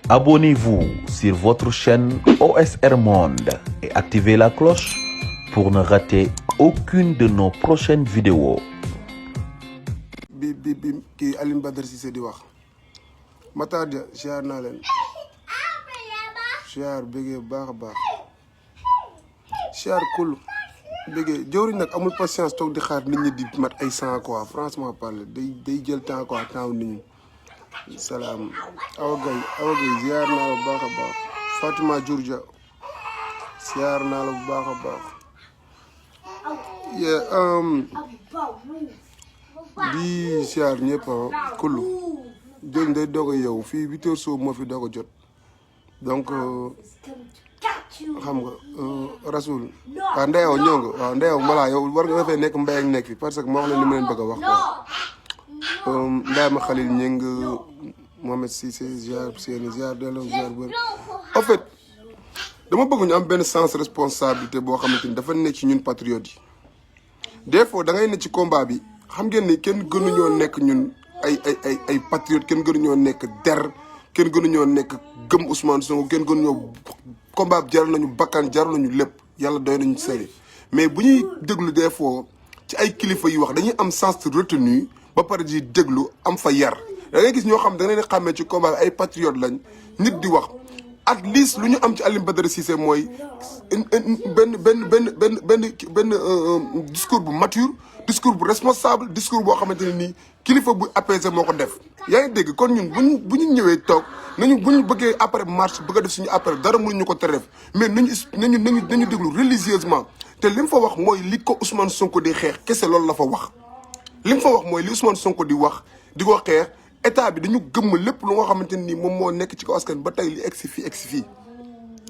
Abonnez-vous sur votre chaîne OSR Monde et activez la cloche pour ne rater aucune de nos prochaines vidéos. bi kii Alioune Badara Cissé di wax Matar Dia ziar naa leen ziar bëggee baax a baax ziar kul bëggee jëwriñ nag amul patience toog di xaar nit ñi di mat ay 100 quoi franchement parler day jël temps quoi temps nit ñi. salaam Awa Gueye ziar naa la bu baax a baax Fatima Diourdia ziar naa la bu baax a baax di ziar ñëpp kullu jël day doog a yow fii 8 heures soo moo fi doog a jot donc xam nga Rasoul waaw ndeyow ñëw nga waaw ndeyow voilà yow war nga fay nekk mbéy ak nekk fi parce que moo wax leen li ma leen bëgg a wax quoi Ndeye ma Khalil Ñing Mohamed Cissé ziar seeni ziar delloo ziar bër en fait dama bëgg ñu am benn sens responsabilité boo xamante ni dafa nekk ci ñun patriotes yi des fois da ngay ne ci combat bi xam ngeen ni kenn gënuñoo nekk ñun ay patriotes kenn gënuñoo nekk der kenn gënuñoo nekk gëm Ousmane Sonko kenn gënuñoo combat bi jaral nañu bakkan jaral nañu lépp yàlla doy nañu sëri mais bu ñuy déglu des fois ci ay kilifa yi wax dañuy am sens de retenue ba pare di déglu am fa yar da ngay gis ñoo xam da nga leen di xàmmee ci combat bi ay patriotes lañ nit di wax at least lu ñu am ci Alioune Badara Cissé mooy benn discours bu mature discours bu responsable discours boo xamante ne nii kilifa bu apaisé moo ko def. yaa ngi dégg kon ñun bu ñu ñëwee toog nañu bu ñu bëggee après marche bëgg a def suñu après dara mënuñu ko tere def mais nañu déglu religieusement te li mu fa wax mooy li ko Ousmane Sonko di xeex kese loolu la fa wax. li mu fa wax mooy li Ousmane Sonko di wax di ko xeex état bi dañu gëmm lépp lu nga xamante ni moom moo nekk ci ko askan ba tey li egsi fii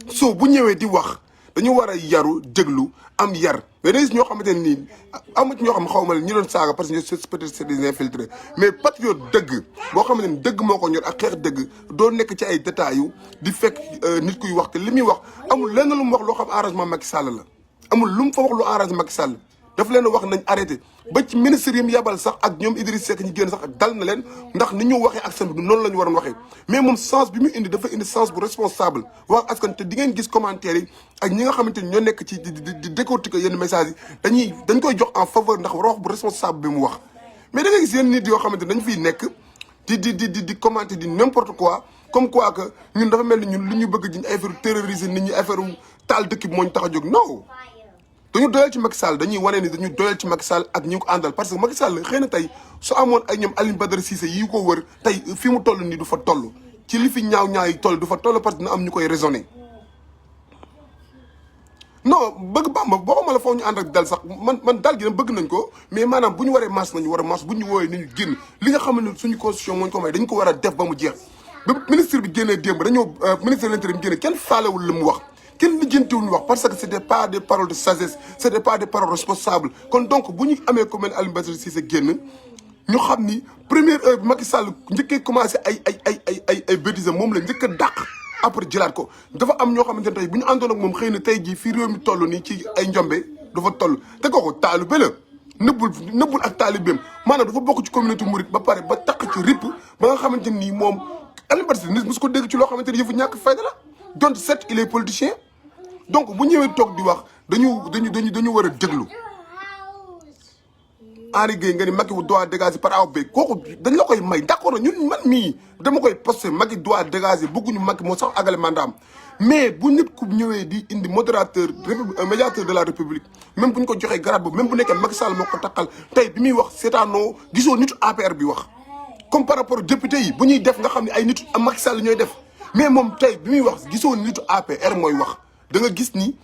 soo bu ñëwee di wax dañu war a yaru déglu am yar mais dañu ñoo xamante ne nii amu ci ñoo xam xaw ma leen ñi doon saaga parce que peut-être c'est des infiltrés mais patriote dëgg boo xamante ni dëgg moo ko ñor ak xeex dëgg doo nekk ci ay détails yu di fekk nit kuy wax te li muy wax amul lenn lu mu wax loo xam arrangement Macky Sall la amul lu mu fa wax lu arrangé Macky Sall daf leen wax nañ arrêté ba ci ministre yi mu yabal sax ak ñoom Idriss Seck ñu génn sax ak dal na leen ndax ni ñu waxee ak seen bi noonu la ñu waroon waxee mais moom sens bi mu indi dafa indi sens bu responsable wax askan te di ngeen gis commentaires yi ak ñi nga xamante ni ñoo nekk ci di décortiquer yenn messages yi dañ koy jox en faveur ndax wax bu responsable bi mu wax. mais da ngay gis yenn nit yoo xamante ni dañ fiy nekk di commenter di n'importe quoi comme quoi que ñun dafa mel ni ñun lu ñu bëgg di affaire terroriser nit ñi affaire taal dëkk bi moo ñu tax a jóg non. dañu doyal ci Macky Sall dañuy wane ni dañu doyal ci Macky Sall ak ñi ko àndal parce que Macky Sall xëy na tey su amoon ay ñoom Alioune Badara Cissé yi ko wër tey fi mu toll nii du fa toll ci li fi ñaaw yi toll du fa toll parce que dina am ñu koy raisonné. non bëgg Bamba boo xamala foofu ñu ànd ak dal sax man dal gi na bëgg nañ ko mais maanaam bu ñu waree marche nañu war a marche bu ñu wooyee ni ñu génn li nga xam ne suñu constitution moo ñu ko may dañu ko war a def ba mu jeex ba ministre bi génnee démb dañoo ministre de l'Intérieur bi génne kenn faalewul li mu wax kenn lijjantiwuñu wax parce que c'était pas des paroles de sagesse c'était pas des paroles responsables kon donc bu ñu amee ku mel ne Alioune Badara Cissé génn ñu xam ni première heure bi Macky Sall njëkkee commencé ay bêtises moom la njëkk a dàq après jëlaat ko dafa am ñoo xamante ne tey bu ñu àndoon ak moom xëy na tey jii fii réew mi toll nii ci ay njombe dafa toll te kooku taalibe la nëbbul ak taalibeem maanaam dafa bokk ci communauté mouride ba pare ba taq ci ripp ba nga xamante nii moom Alioune Badara Cissé nit mos ko dégg ci loo xamante ni yëfu ñàkk fayda la donc certes il est politicien donc bu ñëwee toog di wax dañu war a déglu Henri Gueye nga ni Macky doit dégager par A ou B kooku dañ la koy may d'accord na ñun man mii dama koy posté Macky doit dégager bëgguñu Macky moo sax agale mandaam mais bu nit ku ñëwee di indi médiateur de la république même bu ñu ko joxee grade boobu même bu nekkee Macky Sall moo ko takkal tey bi muy wax seetaanoo gisoo nitu APR bi wax comme par rapport député yi bu ñuy def nga xam ne ay nitu Macky Sall ñooy def mais moom tey bi muy wax gisoo nitu APR mooy wax da nga gis ni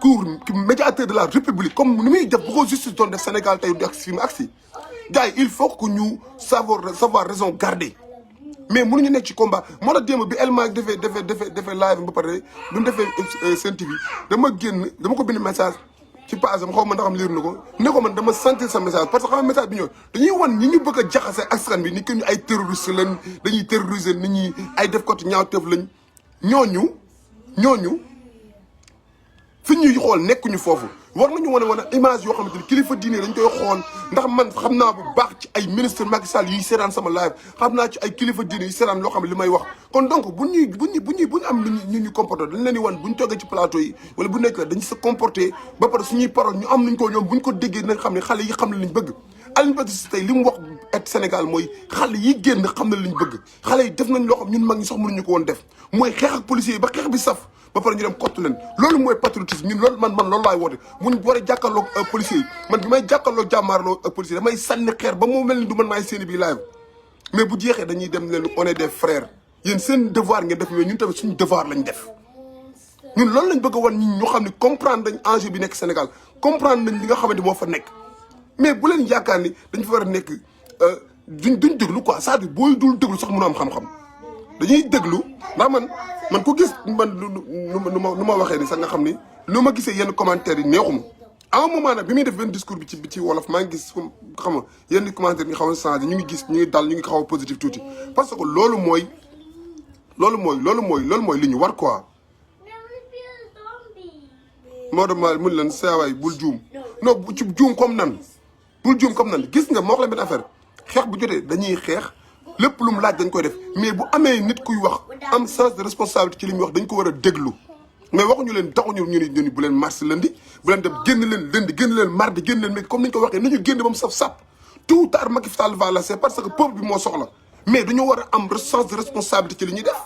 cour médiateur de la république comme ni muy def bu ko justice doon def Sénégal tey du ak fi mu agsi gars yi il faut que ñu savoir raison garder mais mënuñu nekk ci combat moo tax démb bi Elma defee live ba pare bu ñu defee Sen TV dama ko bind message ci page am xaw ma ndax am liir na ko ne ko man dama sentir sa message parce que xam nga message bi ñëw dañuy wan ñi ñu bëgg a jaxase askan bi ni que ñu ay terroriste lañ dañuy terroriser nit ñi ay def côté ñaawteef lañ ñooñu fi ñuy xool nekkuñu foofu war nañu wane image yoo xamante ni kilifa diine dañ koy xool ndax man xam naa bu baax ci ay ministre Macky Sall yuy seetaan sama live xam naa ci ay kilifa diine yu seetaan loo xam ne li may wax kon donc bu ñu am ñu comporté dañ leen di wan bu ñu toogee ci plateau yi wala bu nekk dañ sa comporté ba pare suñuy parole ñu am nuñ ko ñoom bu ñu ko déggee dinañ xam ne xale yi xam ne liñ bëgg Alioune Badara Cissé tey li mu wax et Sénégal mooy xale yi génn xam na liñ bëgg xale yi def nañ loo xam ñun mag ñi sax mënuñu ko woon def mooy xeex ak policiers yi ba xeex bi saf ba pare ñu dem kottu leen loolu mooy patriotisme ñun loolu man loolu laay woote buñ war a jàkkaarloog policiers yi man bi may jàkkaarloog jàmmaarloo policiers damay sànni xeer ba moo mel ni du man maay seeni bi live mais bu jeexee dañuy dem leen on est des frères yéen seen devoir ngeen def mais ñun tamit suñu devoir lañ def ñun loolu lañ bëgg a wan ñi ñu xam ne comprendre dañ enjeu bi nekk Sénégal comprendre nañ li nga xamante moo fa nekk mais bu leen yaakaar ni dañ fa war a nekk duñ déglu quoi c'est-à-dire booy dul déglu sax mënu am xam-xam dañuy déglu ndax man ku gis man nu ma waxee ni sax nga xam ni lu ma gisee yenn commentaires yi neexuma à un moment nag bi muy def benn discours bi ci wolof maa ngi gis xam nga yenn commentaires yi nga xaw a changé ñu ngi gis ñu ngi dal ñu ngi xaw a positif tuuti parce que loolu mooy li ñu war quoi moo dama mun leen saawaay bul juum non bu ci juum comme nan bul juum comme nan gis nga moo wax la benn affaire xeex bu jotee dañuy xeex lépp lu mu laaj dañ koy def mais bu amee nit kuy wax am sens de responsabilité ci li muy wax dañ ko war a déglu mais waxuñu leen taxuñu ñu ni bu leen marche lundi bu leen dem génn leen lundi génn leen mardi génn leen mais comme ni ñu ko waxee nañu génn ba mu saf sàpp tout tard Macky Sall va la c'est parce que peuple bi moo soxla mais dañoo war a am sens de responsabilité ci li ñuy def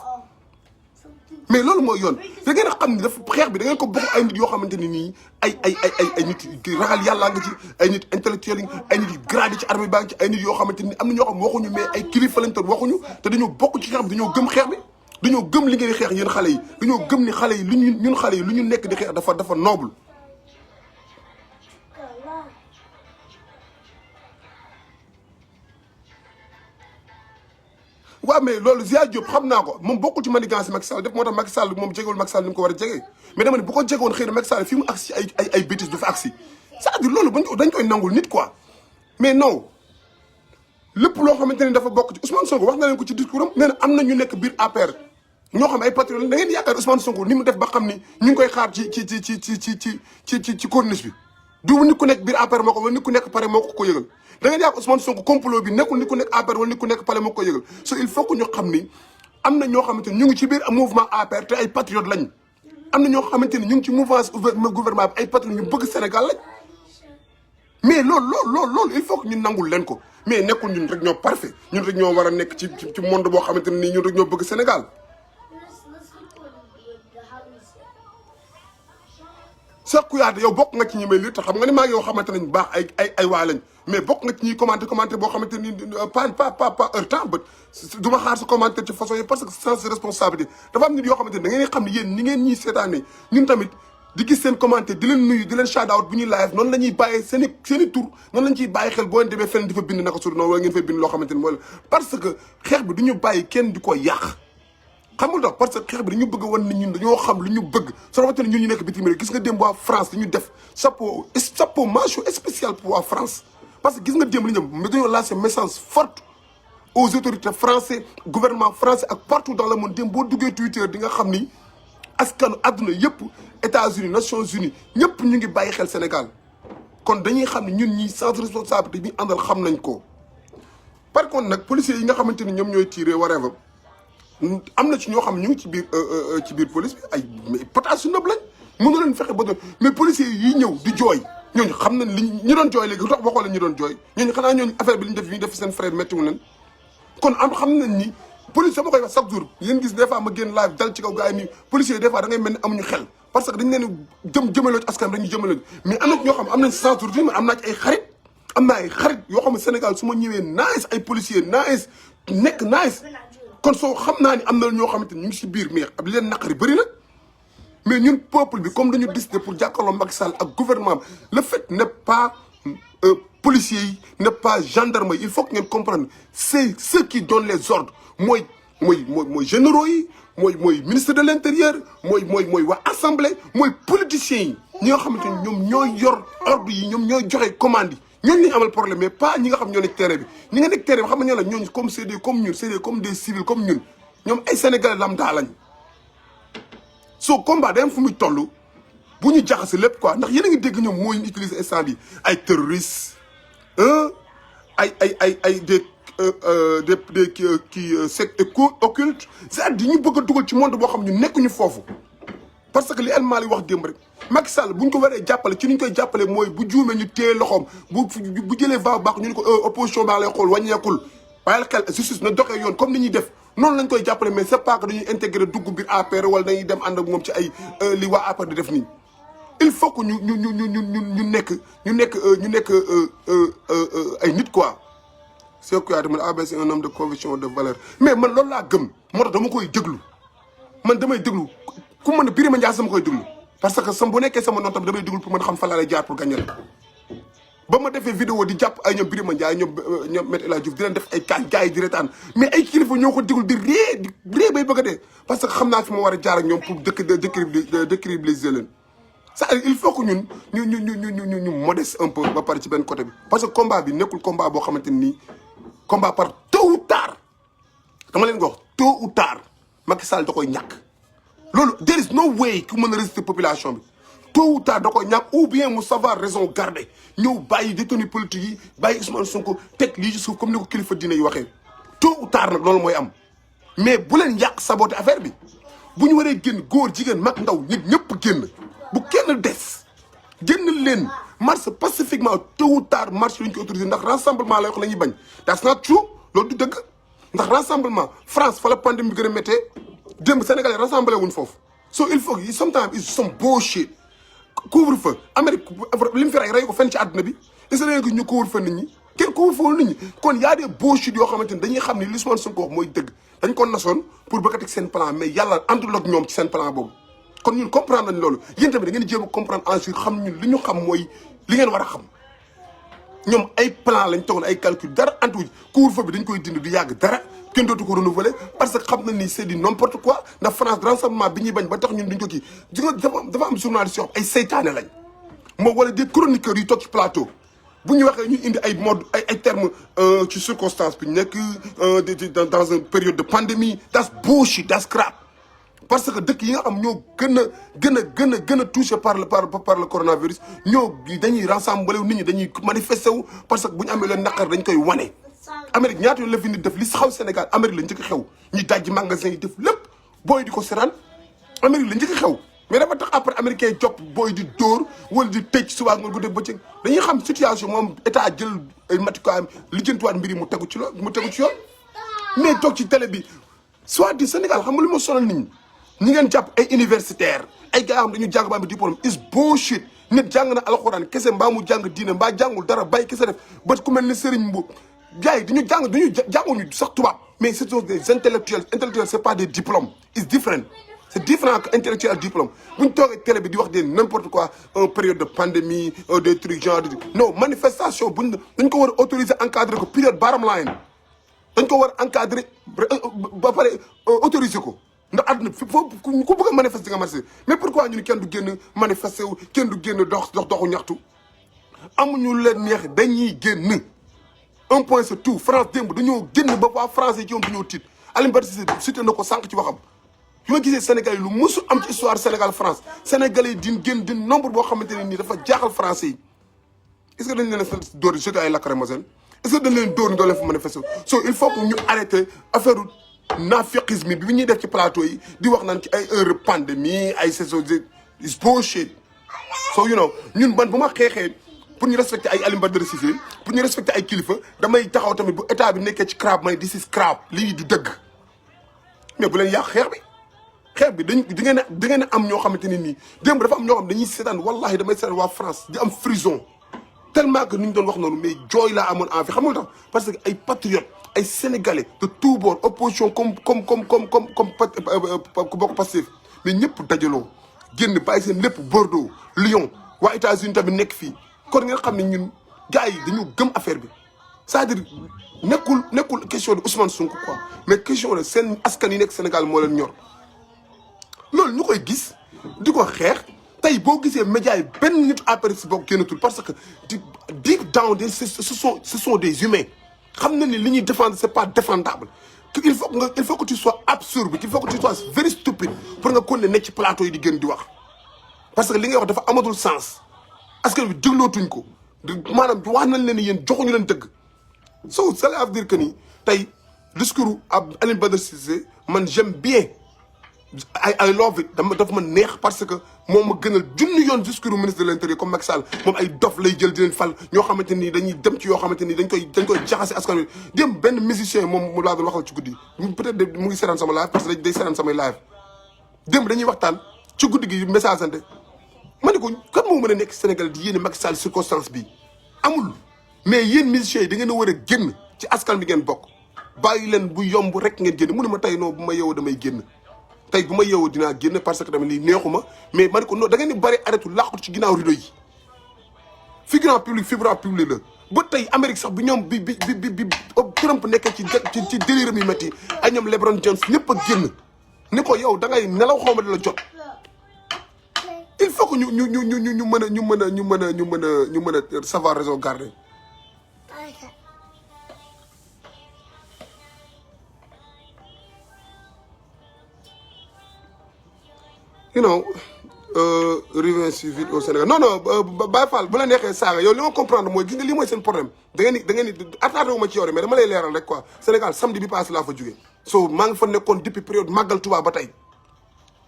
mais loolu mooy yoon da ngeen a xam ni dafa xeex bi da ngeen ko bokk ay nit yoo xamante ni nii ay nit ragal yàllaa nga ci ay nit intellectuels yi ay nit yu gradé ci armée baa ngi ci ay nit yoo xamante ni am na ñoo xam waxuñu mais ay kilifa lañ toon waxuñu te dañoo bokk ci xeex bi dañoo gëm xeex bi dañoo gëm li ngeen di xeex yéen xale yi dañoo gëm ni xale yi ñun xale yi lu ñu nekk di xeex dafa noble waaw mais loolu Zia Diop xam naa ko moom bokkul ci manigance Macky Sall def moo tax Macky Sall moom jegewul Macky Sall ni mu ko war a jegee mais dama ne bu ko jegoon xëy na Macky Sall fii mu agsi ay bêtises du fa agsi c'est-à-dire loolu dañ koy nangul nit quoi mais non lépp loo xamante ne dafa bokk ci Ousmane Sonko wax na leen ko ci discours am nee na am na ñu nekk biir APR ñoo xam ay patriotes da ngeen yaakaar Ousmane Sonko ni mu def ba xam ni ñu ngi koy xaar ci corniche bi du nit ku nekk biir APR moo ko wala nit ku nekk pare moo ko yëgal da ngeen yaakaar Ousmane Sonko complot bi nekkul nit ku nekk APR wala nit ku nekk pare moo ko yëgal so il faut que ñu xam ni am na ñoo xamante ni ñu ngi ci biir mouvement APR te ay patriotes lañ am na ñoo xamante ni ñu ngi ci mouvement gouvernement bi ay patriotes ñu bëgg Sénégal lañ mais loolu il faut que ñu nangul leen ko mais nekkul ñun rek ñoo parfait ñun rek ñoo war a nekk ci monde boo xamante ne nii ñun rek ñoo bëgg Sénégal Cheikh Kouyaté yow bokk nga ci ñi may lii te xam nga ni maa ngi yow xamante nañ baax ay waa lañ mais bokk nga ci ñuy commenté boo xamante ni pas heure temps bët du ma xaar sa commentaire ci façon yi parce que sens de responsabilité dafa am nit yoo xamante ni da ngeen xam ne yéen ni ngeen ñiy seetaanee ñun tamit di gis seen commentaire di leen nuyu di leen shout out bu ñuy live noonu la ñuy bàyyee seen i tur noonu lañ ciy bàyyi xel boo leen demee feneen di fa bind naka suur noonu wala ngeen fay bind loo xamante ni mooy parce que xeex bi du ñu bàyyi kenn di ko yàq xamul tax parce que xeex bi dañu bëgg a wan ni ñun dañoo xam lu ñu bëgg soo xamante ne ñun ñu nekk bitim réew gis nga démb waa France li ñu def chapeau mention spéciale pour waa France parce que gis nga démb li ñu mais dañoo lancé message forte aux autorités français gouvernement français ak partout dans le monde démb boo duggee Twitter di nga xam ni askanu àdduna yëpp États-Unis Nations Unies ñëpp ñu ngi bàyyi xel Sénégal kon dañuy xam ne ñun ñi sans responsabilité bi ñu àndal xam nañ ko par contre nag policiers yi nga xamante ni ñoom ñooy tiré whatever am na ci ñoo xam ñu ngi ci biir police bi ay potasse su nëb lañ mënu leen fexe ba doon mais policiers yi ñëw di jooy ñooñu xam nañ li ñu doon jooy léegi lu tax waxoo leen ñu doon jooy ñooñu xanaa ñooñu affaire bi li ñu def seen frère méttiwu leen kon xam nañ ni police sama koy wax chaque jour yéen gis des fois ma génn live dal ci kaw gars yi nii policiers yi des fois da ngay mel ni amuñu xel parce que dañ leen jëmaloo ci askan dañuy jëmaloo mais am na ñoo xam am nañ sens de man am naa ci ay xarit am naa ay xarit yoo xam ne Sénégal su ma ñëwee nice ay policiers nice nekk nice kon soo xam naa ni am na ñoo xamante ni ñu ngi si biir mais li leen naqari bëri na mais ñun peuple bi comme dañu décidé pour jàkkaarloo Macky Sall ak gouvernement le fait n'est pas policiers yi n'est pas gendarme yi il faut que ngeen comprendre c'est ceux qui donnent les ordres mooy généraux yi mooy ministre de l'intérieur mooy waa assemblée mooy politiciens yi ñi nga xamante ni ñoom ñooy yor ordre yi ñoom ñooy joxe commande yi ñooñu lañu amal problème mais pas ñi nga xam ñoo nekk terrain bi ñi nga nekk terrain bi xam nga ñoo la ñooñu comme c'est des comme ñun c'est des comme des civils comme ñun ñoom ay sénégalais lambda lañ soo combat day am fu muy toll bu ñu jaxase lépp quoi ndax yéen a ngi dégg ñoom mooy ñu utiliser instant bi ay terroristes ay des kii secte occulte c'est-à-dire ñu bëgg a dugal ci monde boo xam ñu nekkuñu foofu. parce que li El Malick wax démb rek Macky Sall bu ñu ko waree jàppale ci ni ñu koy jàppale mooy bu juumee ñu téye loxoom bu jëlee va baax ñu ne ko opposition baa lay xool wàññeekul bàyyil xel justice na doxee yoon comme ni ñuy def noonu lañ koy jàppale mais c'est pas que dañuy intégrer dugg biir APR wala dañuy dem ànd ak moom ci ay li waa APR di def nii. il faut que ñu nekk ay nit quoi. c'est quoi dama ABC un homme de conviction de valeur mais man loolu laa gëm moo tax dama koy déglu man damay déglu ku mën a Birima Ndiaye sama koy déglu parce que sama bu nekkee sama noonu tamit damay déglu pour mën a xam fan laa lay jaar pour gagner la ba ma defee vidéo di jàpp ay ñoom Birima Ndiaye ñoom Me El Hadji Diouf di leen def ay gars yi di retaan mais ay kilifa ñoo ko déglu di ree bay bëgg a dee parce que xam naa fi ma war a jaar ak ñoom pour décribiliser leen ça il faut que ñun ñu modeste un peu ba pare ci benn côté bi parce que combat bi nekkul combat boo xamante ni combat par tôt ou tard dama leen ko wax tôt ou tard Macky Sall da koy ñàkk loolu there is no way ku mën a résister population bi tôt ou tard da koy ñàkk ou bien mu savoir raison garder ñëw bàyyi détenu politique yi bàyyi Ousmane Sonko teg lii ci suuf comme ni ko kilifa diine yi waxee tôt ou tard nag loolu mooy am mais bu leen yàq saboter affaire bi bu ñu waree génn góor jigéen mag ndaw nit ñëpp génn bu kenn des génn leen marche pacifiquement tôt ou tard marche lu ñu ko autorisé ndax rassemblement la wax la ñuy bañ that's not true loolu du dëgg ndax rassemblement France fa la pandémie bi gën a méttee démb Sénégalais rassemblé wuñ foofu so il faut que sometimes it's some bullshit couvre-feu Amérique li mu fi rey ko fenn ci àdduna bi est-ce que ñu couvre-feu nit ñi kenn couvre-feu nit ñi kon y a des bullshit yoo xamante ni dañuy xam ni li Ousmane Sonko wax mooy dëgg dañ ko nasoon pour bëgg a teg seen plan mais yàlla àndul ak ñoom ci seen plan boobu kon ñun comprendre nañ loolu yéen tamit da ngeen jéem a comprendre ensuite xam ñun li ñu xam mooy li ngeen war a xam ñoom ay plan lañ tegoon ay calcul dara antu couvre-feu bi dañ koy dindi du yàgg dara kenn dootu ko renouveler parce que xam na ni c'est du n'importe quoi ndax France rassemblement bi ñuy bañ ba tax ñun duñ ko kii di nga dafa am journaliste yoo xam ay seytaane lañ moo wala des chroniqueurs yu toog ci plateau bu ñu waxee ñu indi ay mode ay termes ci circonstance bi ñu nekk dans une période de pandémie that's bullshit that's crap parce que dëkk yi nga xam ñoo gën a touché par le coronavirus ñoo dañuy rassembler nit ñi dañuy manifester wu parce que bu ñu amee leen naqar dañ koy wane. Amérique ñaata yoon la fi nit def li xaw Sénégal Amérique la njëkk xew ñuy dajji magasin yi def lépp booy di ko seraan Amérique la njëkk xew mais dafa tax après américain yi jopp booy di dóor wala di tëj suba nga guddi bëccëg dañuy xam situation moom état jël ay matukaayam lijjantiwaat mbir yi mu tegu ci yoon mais toog ci télé bi soit di Sénégal xam nga lu ma sonal nit ñi ngeen jàpp ay universitaire ay gars xam dañu jàng ba am diplôme is bullshit nit jàng na alxuraan kese mbaa mu jàng diine mbaa jàngul dara bay kese def ba ku mel ni Serigne Mboup gars yi dañu jànguñu sax tubaab mais c'est des intellectuels c'est pas des diplômes it's different c'est différent que intellectuel ak diplôme bu ñu toogee télé bi di wax de n'importe quoi une période de pandémie des trucs genre non manifestation buñ dañ ko war a autoriser encadrer ko période bottom line dañ ko war a encadrer ba pare autoriser ko ndax àdduna foofu ku bëgg a manifester nga manifester mais pourquoi ñu ni kenn du génn manifester wu kenn du génn doxu ñaxtu amuñu leen neex dañuy génn un point c'est tout France démb dañoo génn ba waa français yi ci moom dañoo tiit Alioune Badara Cissé cité na ko sànq ci waxam bi ma gisee Sénégal yi lu musul am ci histoire Sénégal France Sénégalais yi din génn din nombre boo xamante ne nii dafa jaaxal français yi est-ce que dañ leen a dóor jeté ay lacrymogène est-ce que dañ leen dóor ñu doon leen fa manifester so il faut que ñu arrêter affaire naaféqisme bi ñuy def ci plateau yi di wax naan ci ay heure pandémie ay saison is bullshit so you know ñun ban bu ma xeexee pour ñu respecter ay Alioune Badara Cissé pour ñu respecter ay kilifa damay taxaw tamit bu état bi nekkee ci crap may this is crap lii du dëgg mais bu leen yàq xeex bi di ngeen am ñoo xamante ne nii démb dafa am ñoo xam dañuy seetaan wallahi damay seetaan waa France di am frison tellement que ni ñu doon wax noonu mais jooy laa amoon envie xam nga tax parce que ay patriotes ay sénégalais de tout bord opposition comme bokk Pastef mais ñëpp dajaloo génn bàyyi seen lépp Bordeaux Lyon waa États-Unis tamit nekk fii kon ngeen xam ne ñun gars yi dañu gëm affaire bi c'est-à-dire nekkul question de Ousmane Sonko quoi mais question de seen askan yi nekk Sénégal moo leen ñor loolu ñu koy gis di ko xeex tey boo gisee médias yi benn nit après si bokk génnatul parce que deep down ce sont des humains xam na ni li ñuy défendre c'est pas défendable il faut que tu sois absurde il faut que tu sois very stupide pour nga kon ne nekk ci plateau yi di gën di wax parce que li ngay wax dafa amatul sens askan bi déglootuñ ko maanaam wax nañ leen ni yéen joxuñu leen dëgg so cela veut dire que ni tey discours ab Alioune Badara Cissé man j'aime bien I love it daf ma neex parce que moom ma gënal junni yoon discours ministre de l'intérieur comme Macky Sall moom ay dof lay jël di leen fal ñoo xamante ni dañuy dem ci yoo xamante ni dañ koy jaxase askan wi dem benn musicien moom mu laa doon waxal ci guddi peut-être mu ngi seetaan sama live parce que day seetaan samay live dem dañuy waxtaan ci guddi gi message ante ma ne ko kan moo mën a nekk Sénégal di yéene Macky Sall circonstance bi amul mais yéen musiciens yi da ngeen a war a génn ci askan bi ngeen bokk bàyyi leen bu yomb rek ngeen génn mu ne ma tey non bu ma yeewoo damay génn tey bu ma yeewoo dinaa génn parce que tamit lii neexuma mais ma ne ko non da ngeen di bëri arrêtu làqatu ci ginnaaw rideau yi figurant public la ba tey Amérique sax bi ñoom bi Trump nekkee ci déliram yi métti ay ñoom LeBron James ñëpp a génn ni ko yow da ngay nelaw xawma di la jot il faut que ñu mën a savoir raison garder you know revient si vite au Sénégal non Baye Fall bu la neexee saaga yow li ma comprendre mooy gis nga lii mooy seen problème da ngeen ni attardé wu ma ci yow mais dama lay leeral rek quoi Sénégal samedi bi passé laa fa jógee so maa ngi fa nekkoon depuis période màggal Touba ba tey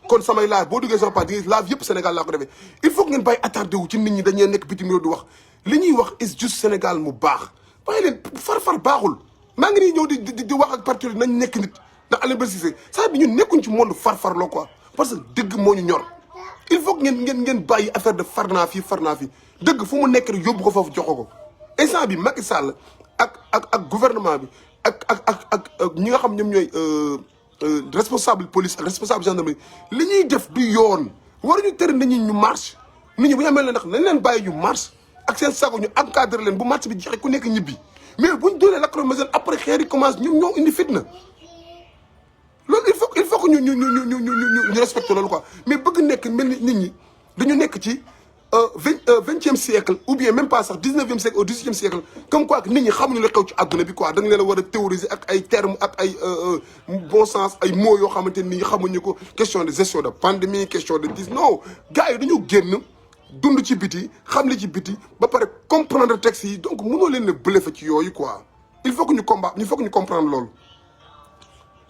kon samay live boo duggee sama page di live yëpp Sénégal laa ko defee il faut que ngeen bàyyi attardé wu ci nit ñi dañuy nekk bitim réew di wax li ñuy wax is juste Sénégal mu baax bàyyi leen far baaxul maa ngi nii ñëw di wax ak parti nañ nekk nit ndax Alioune Badara Cissé saa bi ñun nekkuñ ci monde far loo quoi parce que dëgg moo ñu ñor il faut que ngeen bàyyi affaire de far naa fi dëgg fu mu nekk rek yóbbu ko foofu joxo ko instant bi Macky Sall ak gouvernement bi ak ñi nga xam ñoom ñooy responsable police ak responsable gendarmerie li ñuy def du yoon waruñu tere nit ñi ñu marche nit ñi bu ñu amee leen ndax nañ leen bàyyi ñu marche ak seen sago ñu encadré leen bu marche bi jeexee ku nekk ñibbi mais buñ doolee lacrymogène après xeer yi commence ñoom ñoo indi fitna loolu il faut que ñu respecté loolu quoi mais bëgg nekk mel ni nit ñi dañu nekk ci 20e siècle ou bien même pas sax 19e siècle au 18e siècle comme quoi que nit ñi xamuñu la xew ci àdduna bi quoi da nga leen a war a théoriser ak ay termes ak ay bon sens ay mots yoo xamante ni xamuñu ko question de gestion de pandémie question de non gars yi dañu génn dund ci biti xam li ci biti ba pare comprendre texte yi donc mënoo leen a bluffé ci yooyu quoi il faut que ñu comprendre loolu.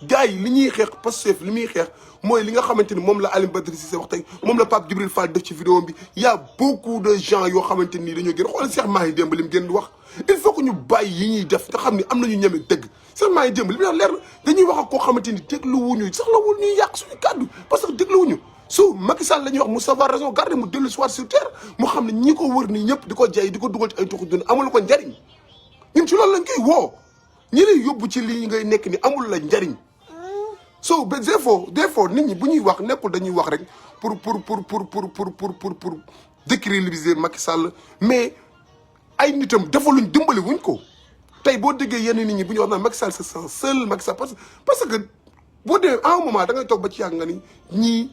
gars yi li ñuy xeex Pastef li muy xeex mooy li nga xamante ni moom la Alioune Badara Cissé wax tey moom la Pape Djibril Fall def ci vidéo bi y a beaucoup de gens yoo xamante ni dañoo génn xoolal Cheikh Mahi Demba li mu génn wax il faut que ñu bàyyi yi ñuy def nga xam ni am nañu ñeme dëgg Cheikh Mahi Demba li mu leer na dañuy wax ak koo xamante ni dégluwuñu sax la wul ñuy yàq suñu kàddu parce que dégluwuñu so Macky Sall la ñuy wax mu savoir raison garder mu dellu soir sur terre mu xam ne ñi ko wër nii ñëpp di ko jaay di ko dugal ci ay tuxu dund amul ko njariñ ñun ci loolu lañ koy woo ñi lay yóbbu ci lii ngay nekk ni amul la njariñ so ba des fois nit ñi bu ñuy wax nekkul dañuy wax rek pour décrédibiliser Macky Sall mais ay nitam defaluñ dimbali wuñ ko tey boo déggee yenn nit ñi bu ñu wax naan Macky Sall se sent seul Macky Sall parce que boo demee à un moment da ngay toog ba ci yàgg nga ni ñii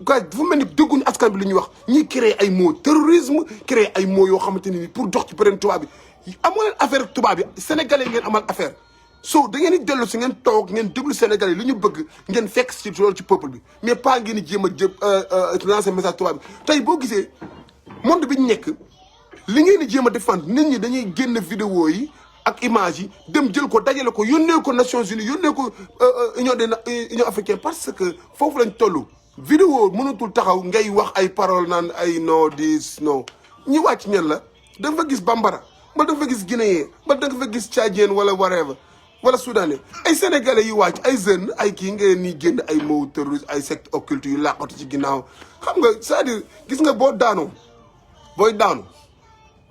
dafa mel ni dégguñu askan bi li ñuy wax ñii créer ay mots terrorisme créer ay mots yoo xamante ni pour dox ci beneen tubaab bi amoo leen affaire tubaab bi sénégalais ngeen amal affaire. so da ngeen di dellu si ngeen toog ngeen déglu Sénégal yi li ñu bëgg ngeen fekk si loolu ci peuple bi mais pas ngeen di jéem a lancer message tubaab bi tey boo gisee monde bi ñu nekk li ngeen di jéem a défendre nit ñi dañuy génn vidéo yi ak image yi dem jël ko dajale ko yónnee ko Nations Unies yónnee ko Union africaine parce que foofu lañ toll. vidéo mënatul taxaw ngay wax ay parole naan ay non dis non ñi wàcc ñen la da nga fa gis bambara ba da nga fa gis guinéen ba da nga fa gis tchadien wala whatever wala soudanais ay sénégalais yu wàcc ay jeunes ay kii ngeen nii génn ay mots terroriste ay secte occulte yu làqatu ci ginnaaw xam nga c'est-à-dire gis nga boo daanoo booy daanu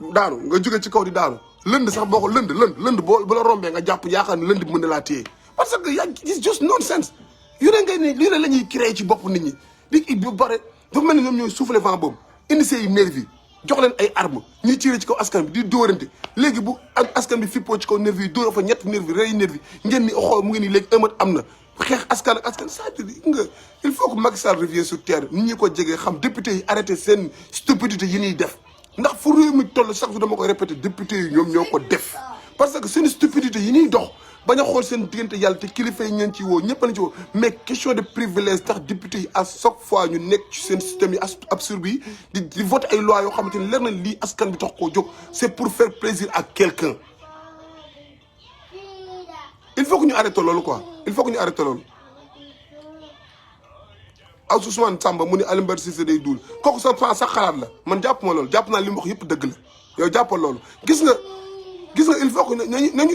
nga jóge ci kaw di daanu lënd sax boo ko lënd boo la rombee nga jàpp yaakaar ne lënd bi mën na laa téye parce que it's just nonsense yu ne ngay ni lii la ñuy créé ci bopp nit ñi di bu bare dafa mel ni ñoom ñooy souffler vent boobu indi seen nervi yi jox leen ay armes ñuy tiré ci kaw askan bi di dóorante léegi bu ak askan bi fippoo ci kaw nervi yi dóora fa ñetti nervi rey nervi ngeen ni xool mu ngi nii léegi ëmat am na xeex askan ak askan c'est-à-dire nga il faut que Macky Sall revienne sur terre nit ñi ko jegee xam député yi arrêté seen stupidité yi ñuy def ndax fu réew mi toll chaque jour dama koy répété député yi ñoom ñoo ko def parce que seen stupidité yi ñuy dox bañ a xool seen diggante yàlla te kilifa yi ngeen ci woo ñëpp lañ ci woo mais question de privilège tax député yi à chaque fois ñu nekk ci seen système yi absurde yi di voter ay lois yoo xamante ni leer na lii askan bi tax koo jóg c'est pour faire plaisir à quelqu'un. Il faut que ñu arrêté loolu quoi il faut que ñu arrêté loolu. aw Ousmane Samba mu ni Alioune Badara Cissé day duul kooku sa xalaat la man jàpp ma loolu jàpp naa li mu wax yëpp dëgg la yow jàppal loolu gis nga il faut que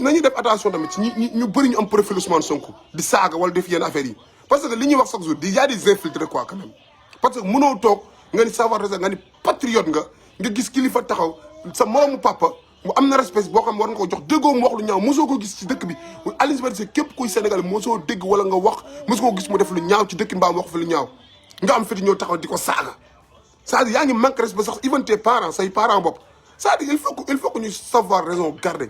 nañu def attention tamit ci ñu bëri ñu am profil Ousmane Sonko di saaga wala def yenn affaires yi parce que li ñuy wax chaque jour y a des infiltrés quoi quand même parce que mënoo toog nga ni savoir nga ni patriote nga gis kilifa taxaw sa moroomu papa mu am na respect boo xam ne war nga ko jox déggoo mu wax lu ñaaw mosoo ko gis ci dëkk bi Alioune Badara Cissé képp kuy Sénégal mosoo dégg wala nga wax mosoo ko gis mu def lu ñaaw ci dëkk mbaam wax fi lu ñaaw nga am fiti ñëw taxaw di ko saaga c'est-à-dire yaa ngi manque respect sax even tes parents say parents bopp c'est-à-dire il faut que ñu savoir raison garder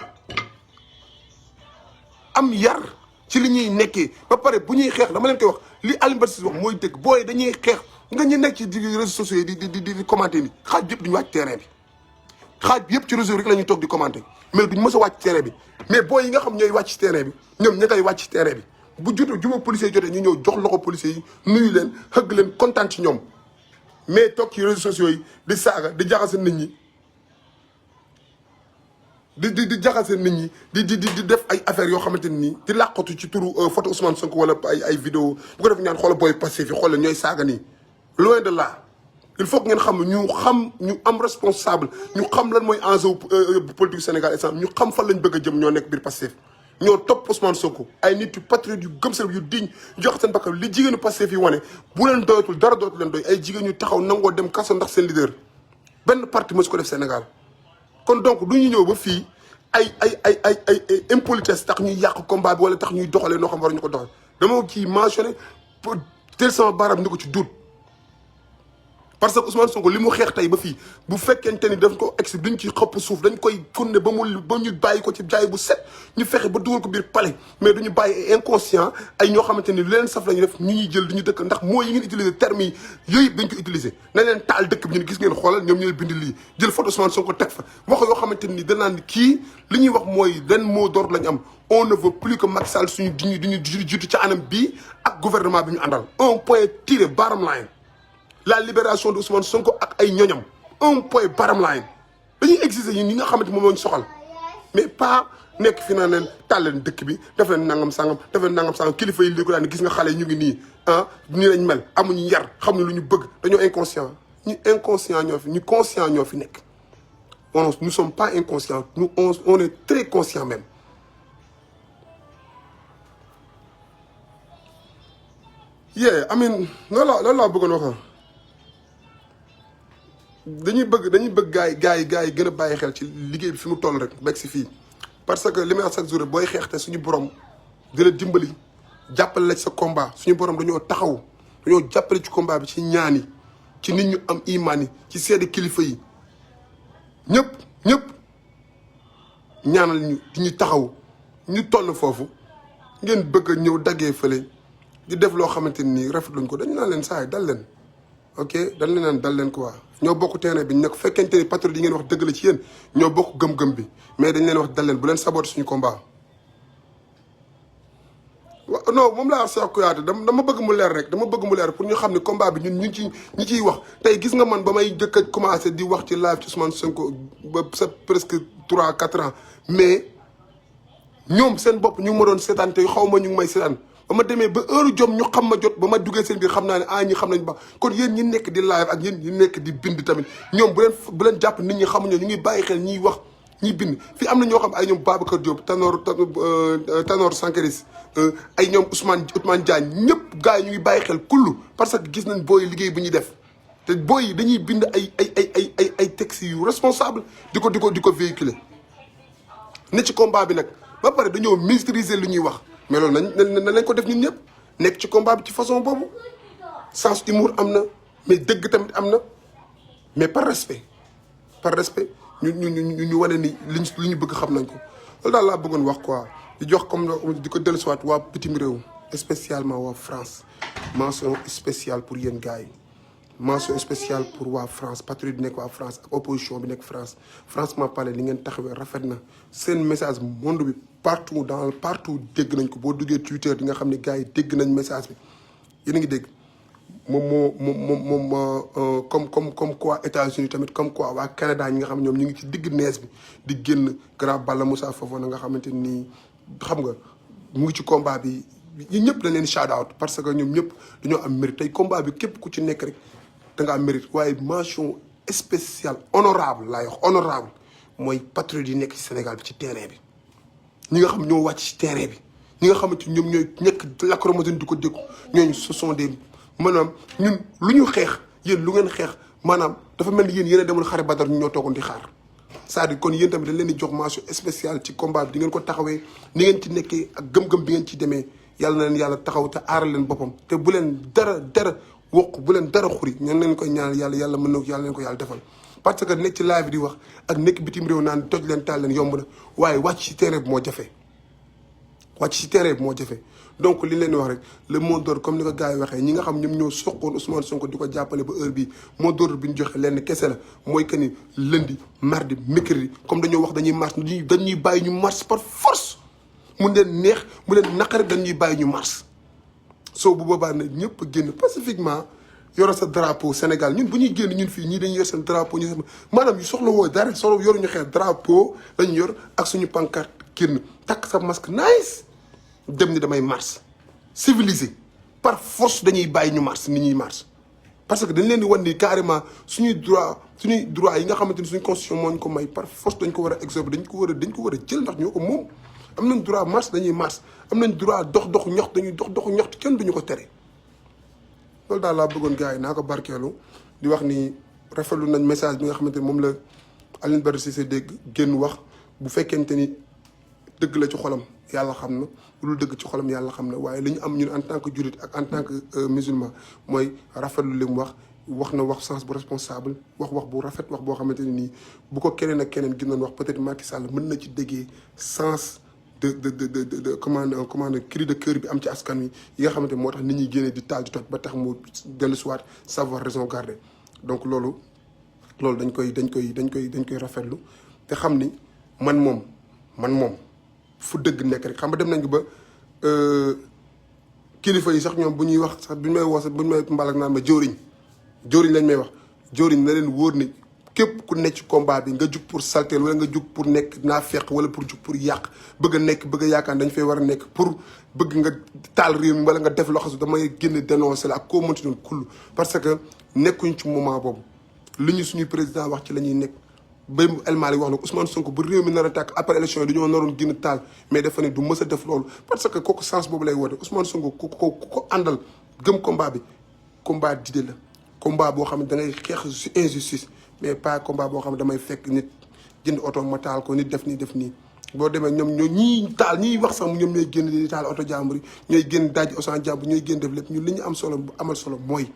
am yar ci li ñuy nekkee ba pare bu ñuy xeex dama leen koy wax li Alioune Badara Cissé wax mooy dëgg booy dañuy xeex nga ñu nekk ci réseaux sociaux yi di commenter ni xaaj bi yëpp duñu wàcc terrain bi xaaj bi yëpp ci réseau rek la ñuy toog di commenter mais duñu mës a wàcc terrain bi mais booy yi nga xam ñooy wàcc ci terrain bi ñoom ña koy wàcc ci terrain bi bu juma policiers yi jotee ñu ñëw jox loxo policiers yi nuyu leen xëgg leen kontaan ci ñoom mais toog ci réseaux sociaux yi di saaga di jaxase nit ñi di jaxase nit ñi di def ay affaires yoo xamante ni di làqatu ci turu photo Ousmane Sonko wala ay vidéo bu ko def ñaan xoola booy passé fi xool leen ñooy saaga nii loin de là il faut que ngeen xam ñu am responsable ñu xam lan mooy enjeu politique Sénégal exemple ñu xam fan lañ bëgg a jëm ñoo nekk biir Pastef ñoo topp Ousmane Sonko ay nit yu patriote yu gëm seen yu diñ jox seen bakkan li jigéenu Pastef yi wane bu leen doyatul dara dootu leen doy ay jigéen ñu taxaw nangoo dem kaso ndax seen leader benn parti mësu ko def Sénégal kon donc du ñu ñëw ba fii ay impolitesse tax ñuy yàq combat bi wala tax ñuy doxalee noo xam war ñu ko doxal dama ciy mentionné pour tel sama baaraam ni ko ci duut parce que Ousmane Sonko li mu xeex tey ba fii bu fekkente ni daf ko ex duñ ci xëpp suuf dañ koy kunne ba ñu bàyyi ko ci jaay bu set ñu fexe ba dugal ko biir palais mais duñu bàyyi inconscient ay ñoo xamante ni lu leen saf lañu def ñu ñuy jël di ñu dëkk ndax mooy yi ngeen utiliser termes yi yooyu dañ ko utiliser nañ leen taal dëkk bi ñu ne gis ngeen xoolal ñoom ñooy bind lii jël photo Ousmane Sonko teg fa wax yoo xamante ni danaan kii li ñuy wax mooy benn mot d'ordre lañ am on ne veut plus que Macky Sall suñu diñu jiitu ci anam bii ak gouvernement bi ñu àndal un point tiré bottom line la libération de Ousmane Sonko ak ay ñoñam un point bottom line dañuy exiger yi ñi nga xamante moom moo ñu soxal mais pas nekk fi naa leen taal leen dëkk bi def leen nangam sangam kilifa yi li ko daan gis nga xale yi ñu ngi nii nii lañ mel amuñu yar xamuñu lu ñu bëgg dañoo inconscient ñu inconscient ñoo fi ñu conscient ñoo fi nekk nous sommes pas inconscients on est très conscient même I mean loolu laa bëggoon wax dañuy bëgg gars yi gën a bàyyi xel ci liggéey bi fi mu toll rek bekk si fii parce que li may wax chaque jour booy xeex te suñu borom di la dimbali jàppale la ci sa combat suñu borom dañoo jàppale ci combat bi ci ñaan yi ci nit ñu am imaan yi ci seede kilifa yi ñëpp ñaanal ñu di ñu taxaw ñu toll foofu ngeen bëgg a ñëw daggee fële di def loo xamante ni rafetluñ ko dañu naan leen saa yi dal leen ok dañ leen naan dal leen quoi ñoo bokk terrain bi nekk fekkente ni patriote yi ngeen wax dëgg la ci yéen ñoo bokk gëm-gëm bi mais dañ leen wax dal leen bu leen saboté suñu combat. waaw non moom laa wax Cheikh Kouyaté dama bëgg mu leer rek dama bëgg mu leer pour ñu xam ne combat bi ñun ñi ciy wax tey gis nga man ba may jëkk a commencé di wax ci live ci Ousmane Sonko ba sa presque 3-4 ans mais ñoom seen bopp ñu ngi ma doon seetaan te xaw ma ñu ngi may seetaan. ba ma demee ba heure jom ñu xam ma jot ba ma duggee seen biir xam naa ne ñi xam nañ ba kon yéen ñi nekk di live ak yéen ñi nekk di bind tamit ñoom bu leen jàpp nit ñi xamuñu ñu ngi bàyyi xel ñiy wax ñiy bind fii am na ñoo xam ay ñoom Babacar Diop Tanor Sankaris ay ñoom Ousmane Diagne ñëpp gars yi ñu ngi bàyyi xel kullu parce que gis nañ booy liggéey bu ñuy def te booy yi dañuy bind ay textes yu responsable di ko véhiculer ne ci combat bi nag ba pare dañoo maîtriser lu ñuy wax mais loolu nañ ko def ñun ñëpp nekk ci combat bi ci façon boobu sens d'humour am na mais dëgg tamit am na mais par respect ñu wane ni li ñu bëgg xam nañ ko loolu daal laa bëggoon wax quoi di jox comme di ko dellusiwaat waa bitim réew spécialement waa France mention spéciale pour yéen gars yi mention spéciale pour waa France patriote bi nekk waa France ak opposition bi nekk France franchement parler li ngeen taxawee rafet na seen message monde bi partout dégg nañ ko boo duggee Twitter di nga xam ne gars yi dégg nañ message bi yéen a ngi dégg moom comme quoi États-Unis tamit comme quoi waa Canada ñi nga xam ñoom ñu ngi ci digg nees bi di génn grand Balla Moussa Fofana nga xamante nii xam nga mu ngi ci combat bi ñi ñëpp dañ leen shout out parce que ñoom ñëpp dañoo am mérite tey combat bi képp ku ci nekk rek da nga am mérite waaye mention spéciale honorable laay wax honorable mooy patriote yi nekk ci Sénégal bi ci terrain bi ñi nga xam ñoo wàcc ci terrain bi ñi nga xamante ñoom ñooy nekk lacrymogène di ko dékku ñooñu ce sont des maanaam ñun lu ñu xeex yéen lu ngeen xeex maanaam dafa mel ni yéen a demoon xare Badar ñu ñoo toogoon di xaar c'est-à-dire kon yéen tamit dañ leen di jox mention spéciale ci combat bi di ngeen ko taxawee ni ngeen ci nekkee ak gëm-gëm bi ngeen ci demee yàlla na leen yàlla taxaw te aaral leen boppam te bu leen dara wokk bu leen dara xuri ñan leen koy ñaanal yàlla mën na yàlla leen ko yàlla defal parce que nekk ci live bi di wax ak nekk bitim réew naan toj leen taal leen yomb na waaye wàcc ci terrain bi moo jafe donc li leen wax rek le mot d'ordre comme ni ko gars yi waxee ñi nga xam ñoom ñoo soqoon Ousmane Sonko di ko jàppale ba heure bii mot d'ordre bi ñu joxe lenn kese la mooy que ni lundi mardi mercredi comme dañoo wax dañuy marche dañuy bàyyi ñu marche par force mu leen neex mu leen naqari dañuy bàyyi ñu marche soo bu boobaa nag ñëpp génn pacifiquement yoro sa drapeau Sénégal ñun bu ñuy génn ñun fii ñii dañuy yor seen drapeau ñu maanaam yu soxla woo dara soxla yoruñu xeet drapeau lañu yor ak suñu pancarte génn takk sa masque nice dem ni damay marche civilisé par force dañuy bàyyi ñu marche ni ñuy marche parce que dañ leen di wan ni carrément suñuy droit yi nga xamante ni suñu constitution moo ñu ko may par force dañ ko war a exorber dañ ko war a jël ndax ñoo ko moom am nañ droit marche dañuy marche am nañ droit doxu ñoxtu dañuy doxu ñoxtu kenn duñu ko tere loolu daal laa bëggoon gars yi naa ko barkeelu di wax ni rafetlu nañ message bi nga xamante ni moom la Alioune Badara Cissé dégg génn wax bu fekkente ni dëgg la ci xolam yàlla xam na lu dëgg ci xolam yàlla xam na waaye li ñu am ñun en tant que jurit ak en tant que musulman mooy rafetlu li mu wax na wax sens bu responsable wax bu rafet wax boo xamante ne nii bu ko keneen ak keneen gënoon wax peut-être Macky Sall mën na ci déggee sens de comment cri de cœur bi am ci askan wi yi nga xamante moo tax nit ñi génnee di taal di toj ba tax mu dellu siwaat savoir raison garder donc loolu dañ koy rafetlu te xam ni man moom fu dëgg nekk rek xam nga dem nañ ba kilifa yi sax ñoom bu ñuy wax sax buñ may woo sax buñ may mbalak naan ma jëwriñ lañ may wax jëwriñ na leen wóor ni képp ku nekk ci combat bi nga jug pour salteel wala nga jug pour nekk naafeq wala pour jug pour yàq bëgg a yaakaar dañ fay war a nekk pour bëgg nga taal réew mi wala nga def loxo damay génn dénoncer la ak koo mënti doon kull parce que nekkuñ ci moment boobu li ñu suñuy président wax ci la ñuy nekk ba El Malick wax na Ousmane Sonko bu réew mi nar a tàkk après élection yi dañoo naroon génn taal mais dafa ne du mës a def loolu parce que kooku sens boobu lay woote Ousmane Sonko ku ko àndal gëm combat bi combat d'idée la combat boo xam ne da ngay xeex si injustice mais pas combat boo xam ne damay fekk nit jënd oto ma taal ko nit def nii boo demee ñoom ñii taal ñiy wax sax ñoom ñooy génn di taal oto jàmbur yi ñooy génn daj osan jàmbur ñooy génn def lépp ñun li ñu am solo amal solo mooy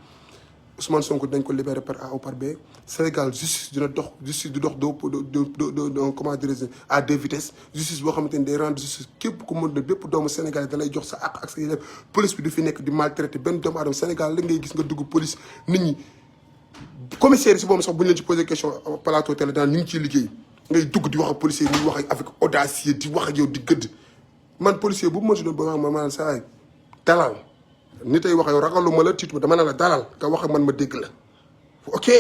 Ousmane Sonko dañ ko libéré par A ou par B Sénégal justice du dox comment dirais-je à deux vitesses justice boo xamante ni day rendre justice képp ku mën na bépp doomu Sénégal da lay jox sa àq ak sa yelleef police bi du fi nekk di maltraité benn doomu aadama Sénégal la ngay gis nga dugg police nit ñi commissaire si boobu sax bu ñu leen ci posé question plateau télé daan ñu ngi ciy liggéey ngay dugg di wax ak policier di wax avec audacieux di wax ak yow di gëdd man policier bu mu mën si doon ba ma maanaam saa dalal nit ay wax yow ragaluma la tiitu ma dama ne la dalal nga wax ak man ma dégg la ok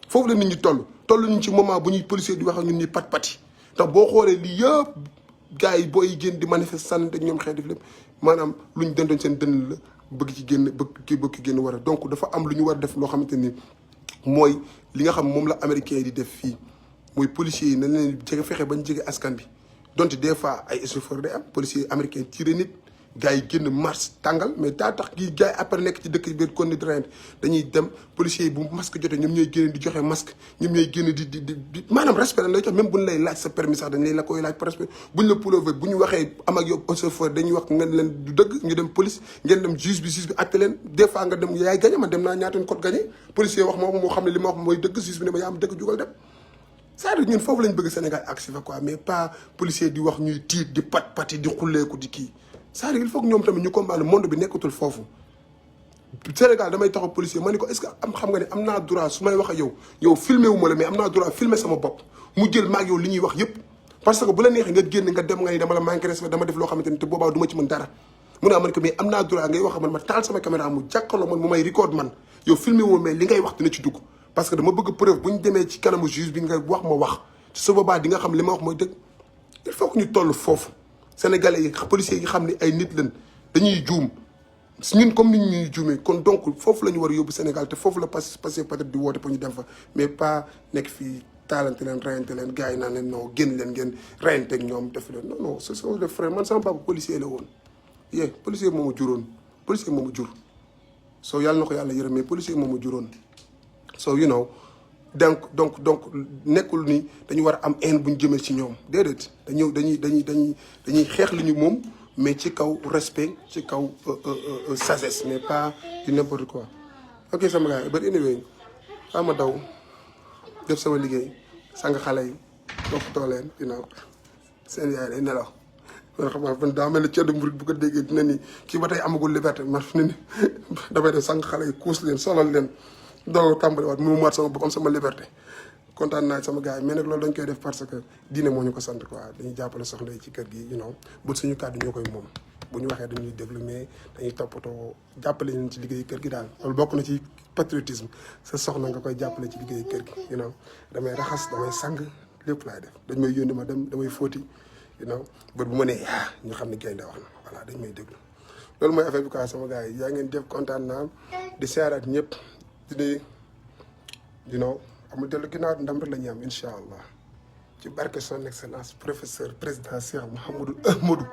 foofu la nit ñi toll ñu ci moment bu ñuy policier di wax ak ñun ñuy pat-pati ndax boo xoolee lii yëpp gars yi booy génn di manifester sànnante ñoom xeet def lépp maanaam luñ dëndoon seen dënn la bëgg ci génn war a donc dafa am lu ñu war a def loo xamante ni mooy li nga xam moom la américains yi di def fii mooy policiers yi nañ leen jege fexe bañ jege askan bi donte des fois ay échauffeur day am policiers américains tiré nit gars yi génn marche tàngal mais daa tax gi gars yi après nekk ci dëkk biir kon ni reyante dañuy dem policiers yi bu masque jotee ñoom ñooy génn di joxe masque ñoom ñooy génn di maanaam respect dañ lay jox même buñ lay laaj sa permis sax dañ lay la koy laaj par respect buñ la pulové bu ñu waxee am ak yow échauffeur dañuy wax ngeen leen du dëgg ñu dem police ngeen dem juge bi atte leen des fois nga dem yaay gagné man dem naa ñaata code gagné policier wax moom moo xam ne li ma wax mooy dëgg juge bi ne ma yaa am dëgg jugal dem c'est-à-dire ñun foofu lañ bëgg Sénégal ak si fa quoi mais pas policier di wax ñuy tiit di pat-pati di xulleeku di kii c'est-à-dire il faut que ñoom tamit ñu comprendre monde bi nekkatul foofu Sénégal damay taxaw policier ma ne ko est-ce que xam nga ne am naa droit su may wax ak yow filmé wu ma la mais am naa droit filmer sama bopp mu jël maag yow li ñuy wax yëpp parce que bu la neexee nga génn nga dem nga ni dama la manqué respect dama def loo xamante ni te boobaa du ma ci mën dara mu ne ma ne ko mais am naa droit ngay wax man ma taal sama caméra mu jàkkaarloo man mu may record man yow filmé wu mais li ngay wax dina ci dugg parce que dama bëgg preuve bu ñu demee ci kanamu juge bi nga wax ma wax su boobaa di nga xam li ma wax mooy dëgg il faut que ñu toll foofu sénégalais yi policiers yi xam ne ay nit lañ dañuy juum ñun comme nit ñuy juumee kon donc foofu la ñu war a yóbbu Sénégal te foofu la passé peut-être di woote pour ñu dem fa mais pas nekk fii taalante leen rayante leen gars yi naan leen non génn leen ngeen rayante ak ñoom def leen non non ce sont des frères man sama papa policier la woon policier moo ma juróon policier moo ma jur soo yàlla na ko yàlla yërëm mais policier moo ma juróon so you know donc nekkul ni dañu war a am haine bu ñu jëmee ci ñoom déedéet dañuy xeex li ñu moom mais ci kaw respect ci kaw sagesse mais pas du n'importe quoi ok sama gars yi but anyway ma daw def sama liggéey sang xale yi toppatoo leen seen yaay day nelaw man xam nga man daa mel ne ceddu murit bu ko déggee dina ni kii ba tey amagul liberté man fi ne ni damay def sang xale yi kuus leen solal leen doo tàmbali waat mu maat sama bopp am sama liberté kontaan naa sama gars yi mais nag loolu dañ koy def parce que diine moo ñu ko sant quoi dañuy jàppale soxna yi ci kër gi bu suñu kàddu ñoo koy moom bu ñu waxee dañuy déglu mais dañuy toppatoo jàppale ñu ci liggéeyu kër gi daal loolu bokk na ci patriotisme sa soxna nga koy jàppale ci liggéeyu kër gi damay raxas damay sang lépp laay def dañ may yónni ma dem damay fóoti bët bu ma nee ñu xam ne gaynde wax na voilà dañ may déglu loolu mooy affaire bi quoi sama gars yi yaa ngeen jëf kontaan naa di seeraat ñëpp di amul dellu ginnaaw ndam rek la ñuy am incha allah ci barke son excellence professeur président Cheikh Mouhamadou Ahmadou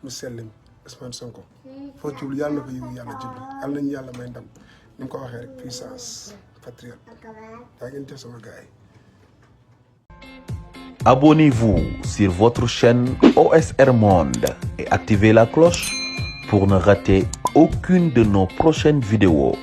mu sellim Ousmane Sonko foo jublu yàlla na ko yiw yàlla jublu yàlla nañu yàlla may ndam ni mu ko waxee rek puissance patriote yaa ngeen jëf sama gars yi. Abonnez-vous sur votre chaîne OSR Monde et activez la cloche pour ne rater aucune de nos prochaines vidéos.